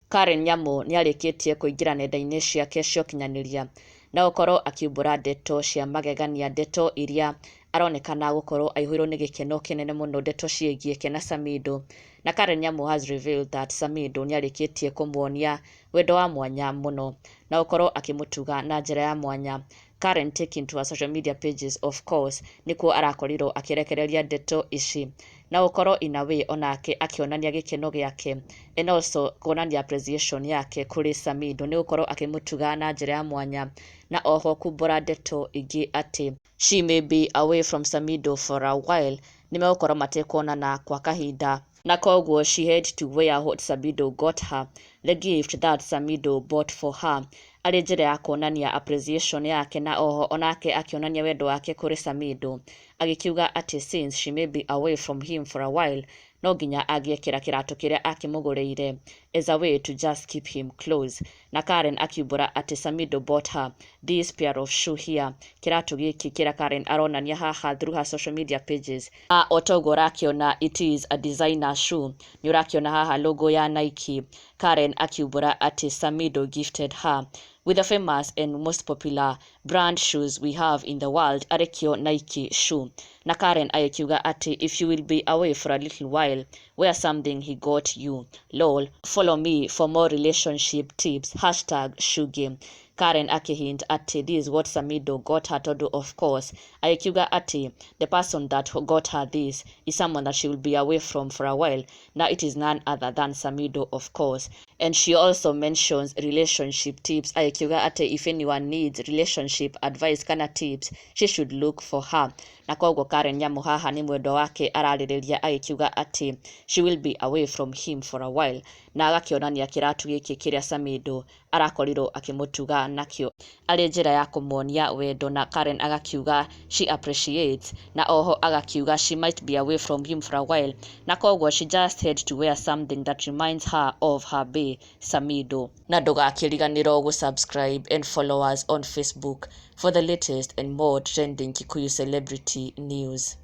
Karen Nyamu nĩarĩkĩtie kũingĩra nenda-inĩ ciake cia ũkinyanĩria na gũkorwo akiumbũra ndeto cia magegania, ndeto iria aronekana gũkorwo aihũirwo nĩ gĩkeno kĩnene mũno, ndeto ciĩgiĩ ke na Samidoh. Na Karen Nyamu has revealed that Samidoh nĩarĩkĩtie kũmuonia wendo wa mwanya mũno na gũkorwo akĩmũtuga na njĩra ya mwanya. Karen taking to her social media pages, of course, nĩkuo arakorirwo akĩrekereria ndeto ici na gũkorwo in a way onake akĩonania gĩkeno gĩake, and also kuonania appreciation yake kũrĩ Samidoh nĩ gũkorwo akĩmũtuga na njĩra ya mwanya, na oho kumbũra ndeto ingĩ atĩ she may be away from Samidoh for a while, nĩmegũkorwo matekuonana kwa kahinda, na koguo she had to wear what Samidoh got her, the gift that Samidoh bought for her, arĩ njĩra ya kuonania appreciation yake, na oho onake akĩonania wendo wake kũrĩ Samidoh, agĩkiuga atĩ since she may be away from him for a while, no nginya angĩekĩra kĩratũ kĩrĩa akĩmũgũrĩire as a way to just keep him close. Na Karen akiumbũra atĩ Samidoh bought her this pair of shoe here, kĩratũ gĩkĩ kĩrĩa Karen aronania haha through her social media pages. O toguo ũrakĩona it is a designer shoe, nĩ ũrakĩona haha logo ya Nike. Karen akiumbũra atĩ Samidoh gifted her with the famous and most popular brand shoes we have in the world, arĩkĩo Nike shoe. Na Karen agĩkiuga atĩ if you will be away for a little while, wear something he got you, lol, follow me for more relationship tips, #shoegame. Karen akihint atĩ this is what Samidoh got her, tondũ of course agĩkiuga atĩ the person that got her this is someone that she will be away from for a while. Now it is none other than Samidoh, of course. And she also mentions relationship tips, agĩkiuga atĩ if anyone needs relationship advice kana tips, she should look for her. Na koguo Karen Nyamu haha nĩ mwendwa wake ararĩrĩria, agĩkiuga atĩ she will be away from him for a while, na agakĩonania kĩratũ gĩkĩ kĩrĩa Samidoh arakorirwo akĩmũtuga nakĩo arĩ njĩra ya kũmuonia wendo. Na Karen agakiuga she appreciates, na oho agakiuga she might be away from him for a while, na koguo she just had to wear something that reminds her of her bae Samidoh. Na ndũgakĩriganĩrwo gũsubscribe and follow us on Facebook for the latest and more trending Kikuyu celebrity news.